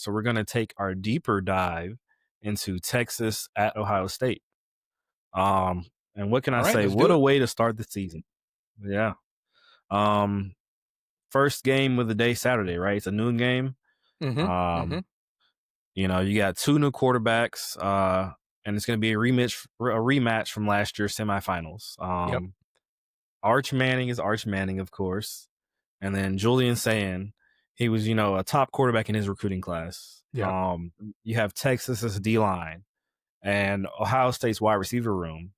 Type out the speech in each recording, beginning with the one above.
So we're going to take our deeper dive into Texas at Ohio State. And what can I All right, say? let's do What a it. way to start the season. Yeah. Um, First game of the day, Saturday, right? It's a noon game. Mm-hmm. Mm-hmm. Um, you got two new quarterbacks, and it's going to be a rematch from last year's semifinals. Yep. Arch Manning is Arch Manning, of course, and then Julian Sand, he was a top quarterback in his recruiting class. Yep. You have Texas's D line and Ohio State's wide receiver room.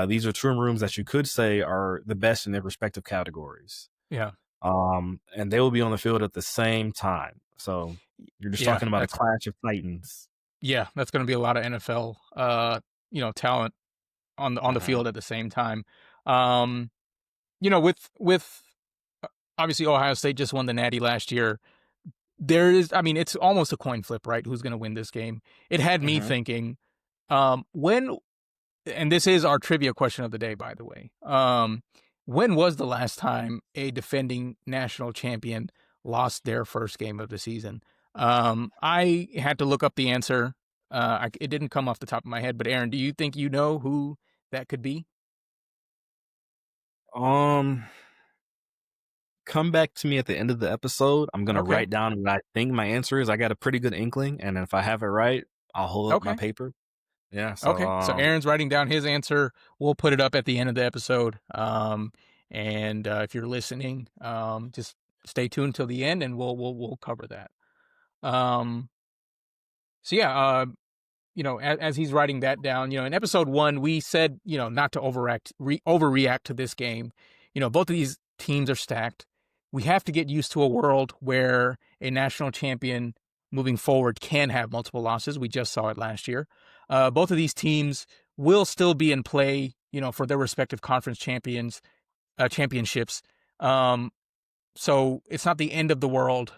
These are two rooms that you could say are the best in their respective categories. Yeah. And they will be on the field at the same time. So you're just Yeah. talking about a clash of titans. That's going to be a lot of NFL, talent on the Uh-huh. field at the same time. Um, with obviously Ohio State just won the Natty last year. It's almost a coin flip, right? Who's going to win this game? It had me Uh-huh. thinking, when, and this is our trivia question of the day, by the way. When was the last time a defending national champion lost their first game of the season? I had to look up the answer. It didn't come off the top of my head, but Aaron, do you think you know who that could be? Um, Come back to me at the end of the episode. I'm gonna Okay. write down what I think my answer is. I got a pretty good inkling, and if I have it right, I'll hold up my Okay. paper. Yeah. So, Okay. So Aaron's writing down his answer. We'll put it up at the end of the episode. And if you're listening, just stay tuned till the end, and we'll cover that. Um, so yeah, as he's writing that down, in episode 1, we said, not to overreact to this game. Both of these teams are stacked. We have to get used to a world where a national champion moving forward can have multiple losses. We just saw it last year. Both of these teams will still be in play, for their respective conference championships. Um, so it's not the end of the world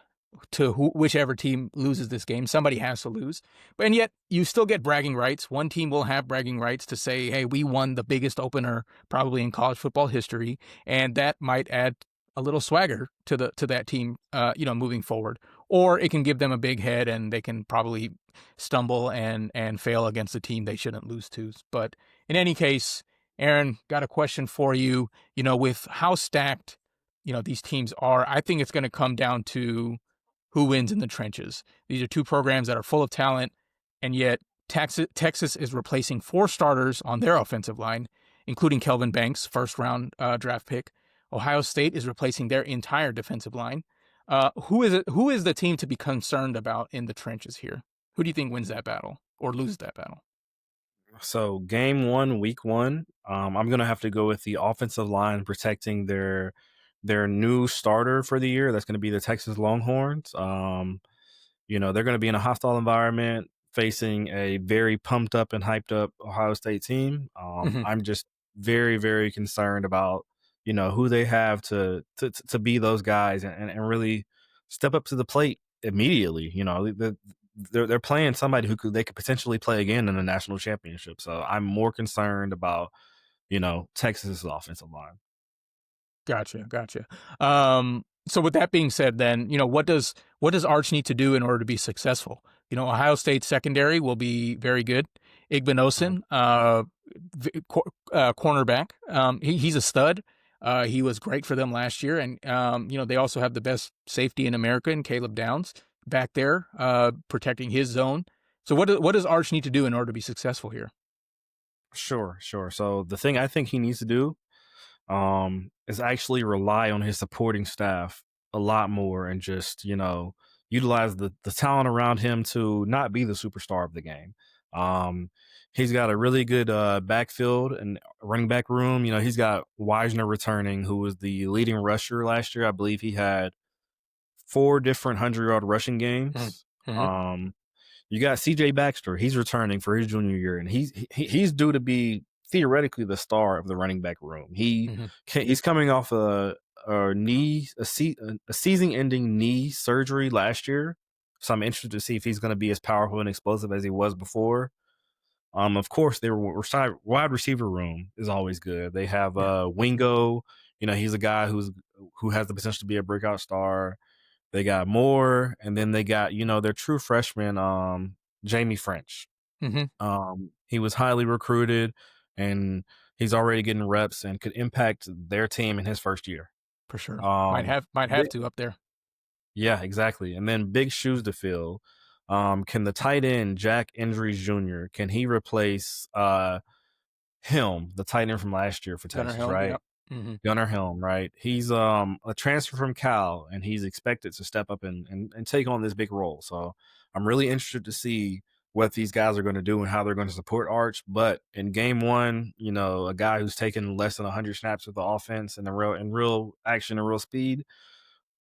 to whichever team loses this game. Somebody has to lose. And yet you still get bragging rights. One team will have bragging rights to say, hey, we won the biggest opener probably in college football history. And that might add a little swagger to that team, moving forward. Or it can give them a big head and they can probably stumble and fail against a team they shouldn't lose to. But in any case, Aaron, got a question for you. With how stacked these teams are, I think it's going to come down to who wins in the trenches. These are two programs that are full of talent, and yet Texas is replacing 4 starters on their offensive line, including Kelvin Banks, first round draft pick. Ohio State is replacing their entire defensive line. Who is it? Who is the team to be concerned about in the trenches here? Who do you think wins that battle or loses that battle? so game one, week one, I'm gonna have to go with the offensive line protecting their new starter for the year. That's gonna be the Texas Longhorns. They're gonna be in a hostile environment facing a very pumped up and hyped up Ohio State team. Mm-hmm. I'm just very, very concerned about who they have to be those guys and really step up to the plate immediately. They're playing somebody they could potentially play again in the national championship. So I'm more concerned about Texas's offensive line. Gotcha. So with that being said, then what does Arch need to do in order to be successful? Ohio State secondary will be very good. Mhm. Igbinosun, cornerback, he's a stud. He was great for them last year, and they also have the best safety in America in Caleb Downs back there, protecting his zone. So what does Arch need to do in order to be successful here? Sure. So the thing I think he needs to do is actually rely on his supporting staff a lot more and just, utilize the talent around him to not be the superstar of the game. Um, he's got a really good backfield and running back room. He's got Wisner returning, who was the leading rusher last year. I believe he had 4 different 100-yard rushing games. Mm-hmm. Um, you got CJ Baxter. He's returning for his junior year, and he's due to be theoretically the star of the running back room. Mm-hmm. He's coming off a season-ending knee surgery last year, so I'm interested to see if he's going to be as powerful and explosive as he was before. Of course, their wide receiver room is always good. They have Yeah. Wingo. He's a guy who has the potential to be a breakout star. They got Moore, and then they got, their true freshman, Jamie French. Hmm. He was highly recruited, and he's already getting reps and could impact their team in his first year. For sure. Um, Might have big, to up there. yeah, exactly. And then big shoes to fill. Can the tight end Jack Indries Jr. can he replace him, the tight end from last year for Gunnar Texas, Helm. right? Yep. Hmm. Gunnar Helm, right? He's a transfer from Cal, and he's expected to step up and take on this big role. So I'm really interested to see what these guys are going to do and how they're going to support Arch. But in game one, a guy who's taken less than 100 snaps with the offense and real action and real speed,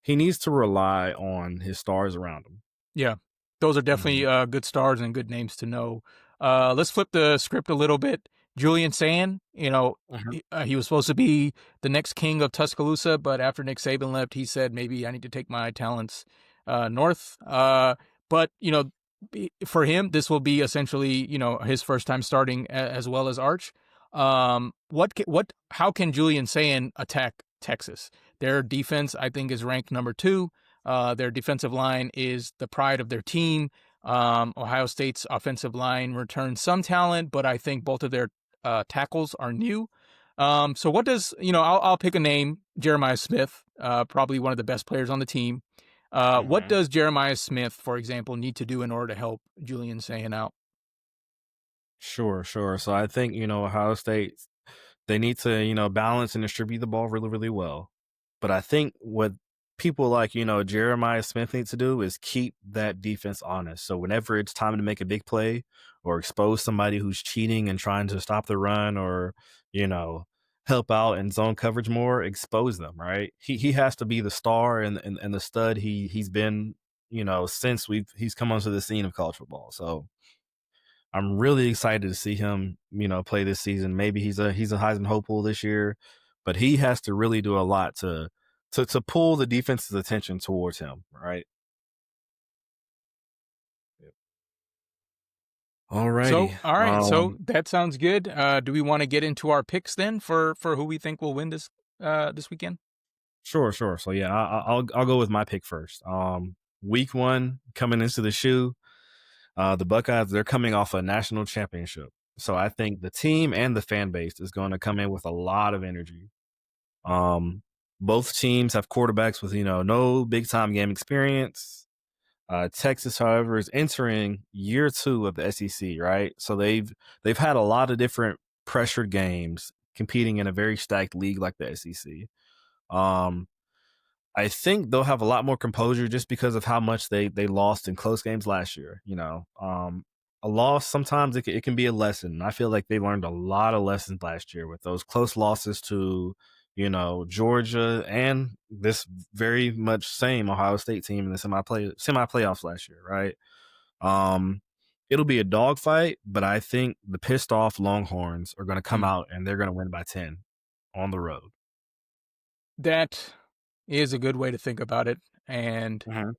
he needs to rely on his stars around him. Yeah, those are Hmm. definitely good stars and good names to know. Let's flip the script a little bit. Julian Sand, Hmm. he was supposed to be the next king of Tuscaloosa, but after Nick Saban left, he said maybe I need to take my talents north. But for him, this will be essentially his first time starting as well as Arch. How can Julian Sand attack Texas? Their defense, I think, is ranked number 2. Their defensive line is the pride of their team. Ohio State's offensive line returns some talent, but I think both of their tackles are new. So what does I'll pick a name, Jeremiah Smith, probably one of the best players on the team. What Hmm. does Jeremiah Smith, for example, need to do in order to help Julian Sayin out? Sure, sure. So I think, Ohio State, they need to, balance and distribute the ball really, really well. But I think what people like, Jeremiah Smith need to do is keep that defense honest. So whenever it's time to make a big play or expose somebody who's cheating and trying to stop the run or, you know, help out in zone coverage more, expose them, right? He has to be the star and the stud he's been, since he's come onto the scene of college football. So I'm really excited to see him, play this season. Maybe he's a Heisman hopeful this year, but he has to really do a lot to pull the defense's attention towards him, right? Yep. So, Alrighty. all right, so that sounds good. Do we want to get into our picks then for who we think will win this weekend? Sure, sure. So yeah, I'll go with my pick first. Week one coming into the shoe, the Buckeyes, they're coming off a national championship. So I think the team and the fan base is going to come in with a lot of energy. Um, Both teams have quarterbacks with, no big time game experience. Texas, however, is entering year 2 of the SEC, right? So they've had a lot of different pressured games competing in a very stacked league like the SEC. Um, I think they'll have a lot more composure just because of how much they lost in close games last year. A loss sometimes it can be a lesson. I feel like they learned a lot of lessons last year with those close losses to Georgia and this very much same Ohio State team in the semi playoffs last year, right? Um, it'll be a dogfight, but I think the pissed off Longhorns are going to come Hmm. out and they're going to win by 10 on the road. That is a good way to think about it. And Hmm.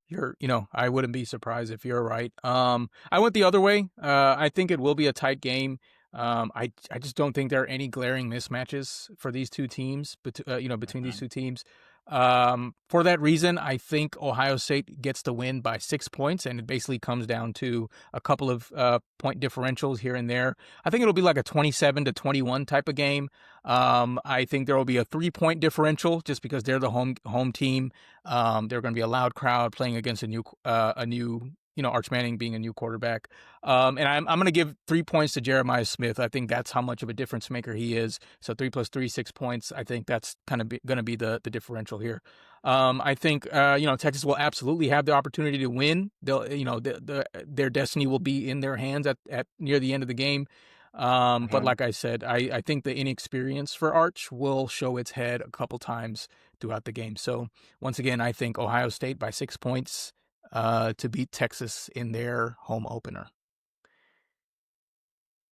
I wouldn't be surprised if you're right. I went the other way. I think it will be a tight game. I just don't think there are any glaring mismatches for these two teams, between these two teams. For that reason, I think Ohio State gets the win by 6 points, and it basically comes down to a couple of point differentials here and there. I think it'll be like a 27-21 type of game. I think there will be a 3 point differential just because they're the home team. They're going to be a loud crowd playing against a new Arch Manning being a new quarterback. And I'm going to give 3 points to Jeremiah Smith. I think that's how much of a difference maker he is. So 3 + 3, 6 points. I think that's kind of going to be the differential here. I think Texas will absolutely have the opportunity to win. They'll their destiny will be in their hands at near the end of the game. But like I said, I think the inexperience for Arch will show its head a couple times throughout the game. So once again, I think Ohio State by 6 points to beat Texas in their home opener.